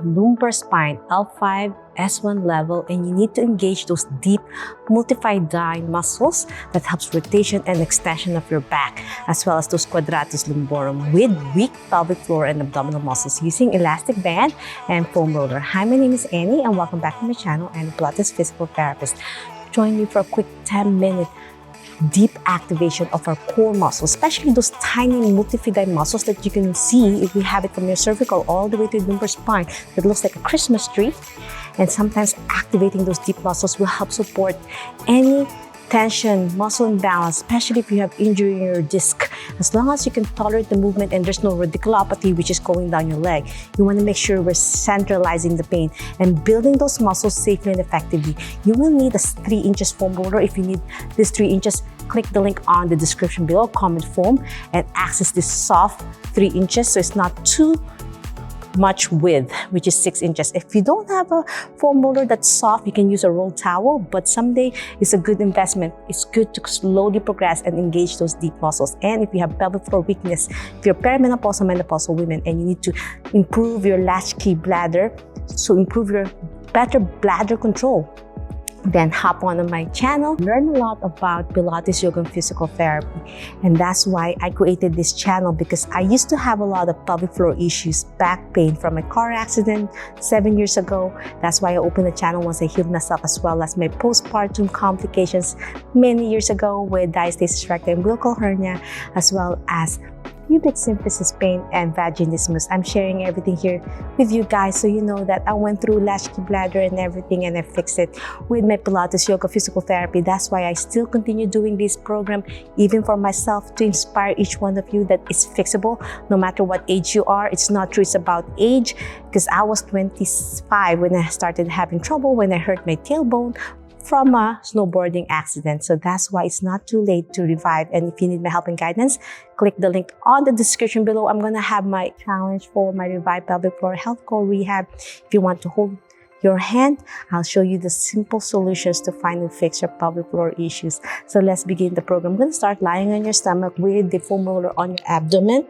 lumbar spine, L5, S1 level, and you need to engage those deep multifidi muscles that helps rotation and extension of your back, as well as those quadratus lumborum with weak pelvic floor and abdominal muscles using elastic band and foam roller. Hi, my name is Annie and welcome back to my channel, Annie Pilates Physical Therapist. Join me for a quick 10-minute deep activation of our core muscles, especially those tiny multifidi muscles that you can see if we have it from your cervical all the way to the lumbar spine that looks like a Christmas tree. And sometimes activating those deep muscles will help support any tension, muscle imbalance, especially if you have injury in your disc. As long as you can tolerate the movement and there's no radiculopathy which is going down your leg, you want to make sure we're centralizing the pain and building those muscles safely and effectively. You will need a 3 inches foam roller. If you need this 3 inches, click the link on the description below, comment foam, and access this soft 3 inches so it's not too much width, which is 6 inches. If you don't have a foam roller that's soft, you can use a rolled towel, but someday it's a good investment. It's good to slowly progress and engage those deep muscles. And if you have pelvic floor weakness, if you're perimenopausal, menopausal women, and you need to improve your latchkey bladder, so improve your better bladder control, then hop on my channel, learn a lot about Pilates, yoga, and physical therapy. And that's why I created this channel, because I used to have a lot of pelvic floor issues, back pain from a car accident 7 years ago. That's why I opened the channel once I healed myself, as well as my postpartum complications many years ago with diastasis recti and umbilical hernia, as well as pubic symphysis pain and vaginismus. I'm sharing everything here with you guys so you know that I went through latchkey bladder and everything, and I fixed it with my Pilates, yoga, physical therapy. That's why I still continue doing this program, even for myself, to inspire each one of you that it's fixable no matter what age you are. It's not true it's about age, because I was 25 when I started having trouble when I hurt my tailbone from a snowboarding accident. So that's why it's not too late to revive. And if you need my help and guidance, click the link on the description below. I'm gonna have my challenge for my Revive Pelvic Floor Health Core Rehab. If you want to hold your hand, I'll show you the simple solutions to finally fix your pelvic floor issues. So let's begin the program. I'm gonna start lying on your stomach with the foam roller on your abdomen.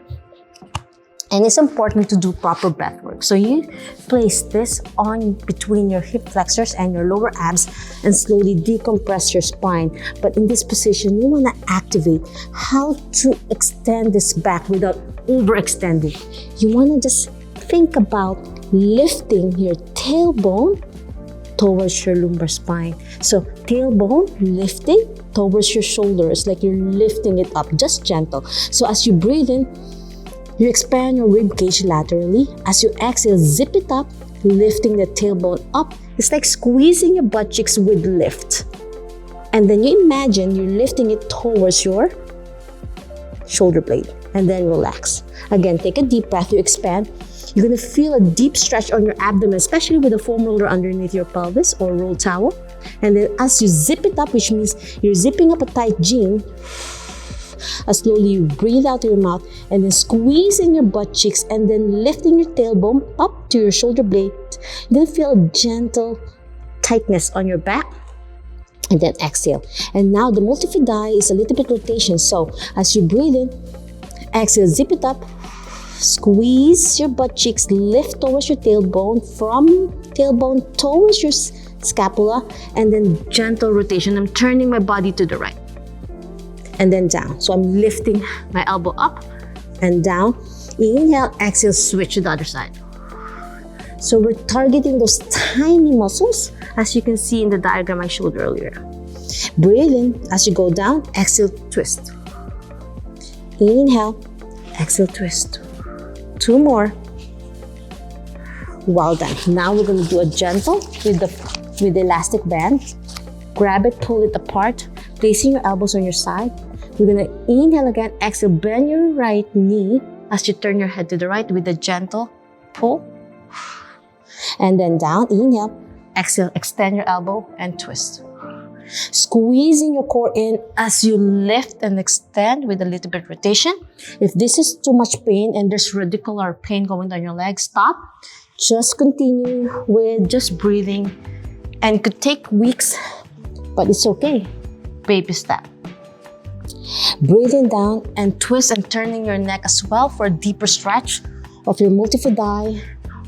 And it's important to do proper breath work. So you place this on between your hip flexors and your lower abs and slowly decompress your spine. But in this position, you want to activate how to extend this back without overextending. You want to just think about lifting your tailbone towards your lumbar spine. So tailbone lifting towards your shoulders, like you're lifting it up, just gentle. So as you breathe in, you expand your rib cage laterally. As you exhale, zip it up, lifting the tailbone up. It's like squeezing your butt cheeks with lift. And then you imagine you're lifting it towards your shoulder blade. And then relax. Again, take a deep breath, you expand. You're gonna feel a deep stretch on your abdomen, especially with a foam roller underneath your pelvis or rolled towel. And then as you zip it up, which means you're zipping up a tight jean, as slowly you breathe out your mouth and then squeezing your butt cheeks and then lifting your tailbone up to your shoulder blade. You're gonna feel a gentle tightness on your back, and then exhale. And now the multifidi is a little bit rotation. So as you breathe in, exhale, zip it up, squeeze your butt cheeks, lift towards your tailbone, from tailbone towards your scapula, and then gentle rotation. I'm turning my body to the right and then down. So I'm lifting my elbow up and down. Inhale, exhale, switch to the other side. So we're targeting those tiny muscles, as you can see in the diagram I showed earlier. Breathe in. As you go down, exhale, twist. Inhale, exhale, twist. 2 more. Well done. Now we're going to do a gentle with the elastic band. Grab it, pull it apart, placing your elbows on your side. We're gonna inhale again, exhale, bend your right knee as you turn your head to the right with a gentle pull. And then down, inhale, exhale, extend your elbow and twist. Squeezing your core in as you lift and extend with a little bit rotation. If this is too much pain and there's radicular pain going down your leg, stop. Just continue with just breathing, and it could take weeks, but it's okay. Baby step. Breathing down and twist and turning your neck as well for a deeper stretch of your multifidi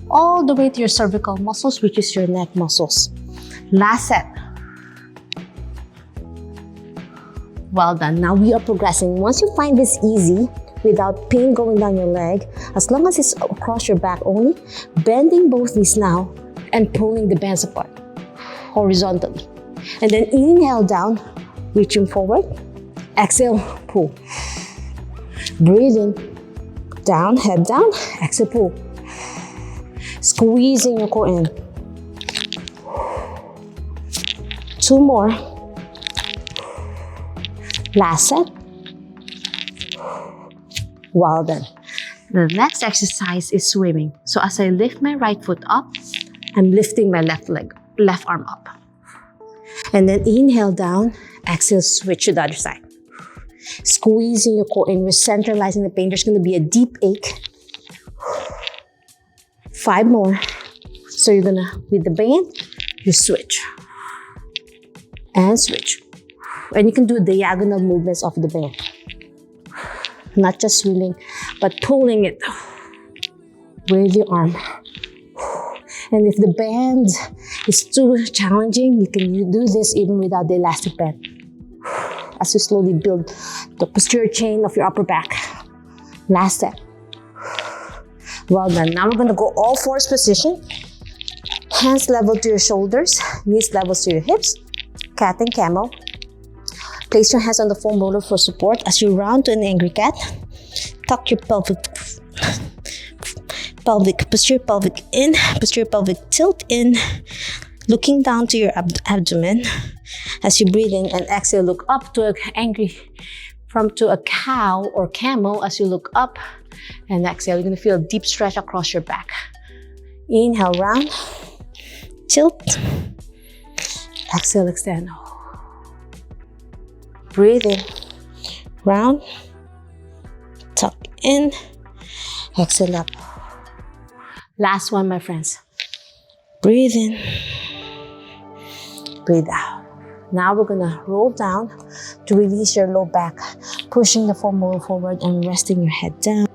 all the way to your cervical muscles, which is your neck muscles. Last set. Well done. Now we are progressing. Once you find this easy, without pain going down your leg, as long as it's across your back only, bending both knees now and pulling the bands apart horizontally. And then inhale down, reaching forward. Exhale, pull. Breathe in, down, head down. Exhale, pull. Squeezing your core in. 2 more. Last set. Well done. The next exercise is swimming. So as I lift my right foot up, I'm lifting my left arm up. And then inhale down, exhale, switch to the other side. Squeezing your core in, we're centralizing the pain. There's going to be a deep ache. 5 more. So you're going to, with the band, you switch. And switch. And you can do diagonal movements of the band. Not just swimming, but pulling it with your arm. And if the band is too challenging, you can do this even without the elastic band. As you slowly build the posterior chain of your upper back. Last set. Well done. Now we're going to go all fours position. Hands level to your shoulders, knees level to your hips. Cat and camel. Place your hands on the foam roller for support as you round to an angry cat. Tuck your posterior pelvic in, posterior pelvic tilt in, looking down to your abdomen. As you breathe in and exhale, look up to a cow or camel. As you look up and exhale, you're going to feel a deep stretch across your back. Inhale, round, tilt, exhale, extend. Breathe in, round, tuck in, exhale up. Last one, my friends. Breathe in, breathe out. Now we're gonna roll down to release your low back, pushing the foam roller forward and resting your head down.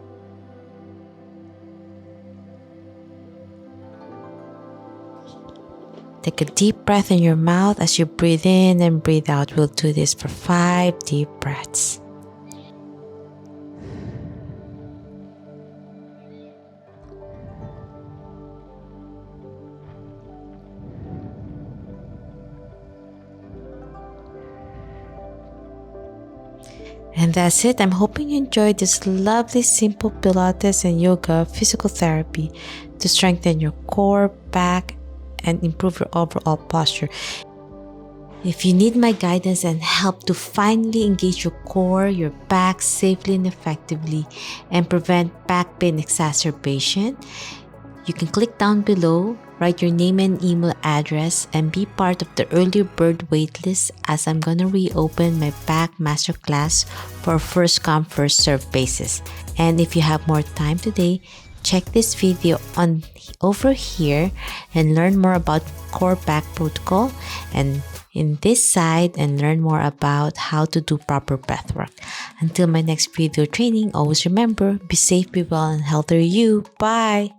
Take a deep breath in your mouth as you breathe in and breathe out. We'll do this for 5 deep breaths. And that's it. I'm hoping you enjoyed this lovely, simple Pilates and yoga physical therapy to strengthen your core, back, and improve your overall posture. If you need my guidance and help to finally engage your core, your back safely and effectively and prevent back pain exacerbation, you can click down below, write your name and email address, and be part of the early bird waitlist as I'm gonna reopen my back masterclass for a first come first serve basis. And if you have more time today, check this video on over here and learn more about core back protocol, and in this side and learn more about how to do proper breath work. Until my next video training, always remember, be safe, be well, and healthier you. Bye!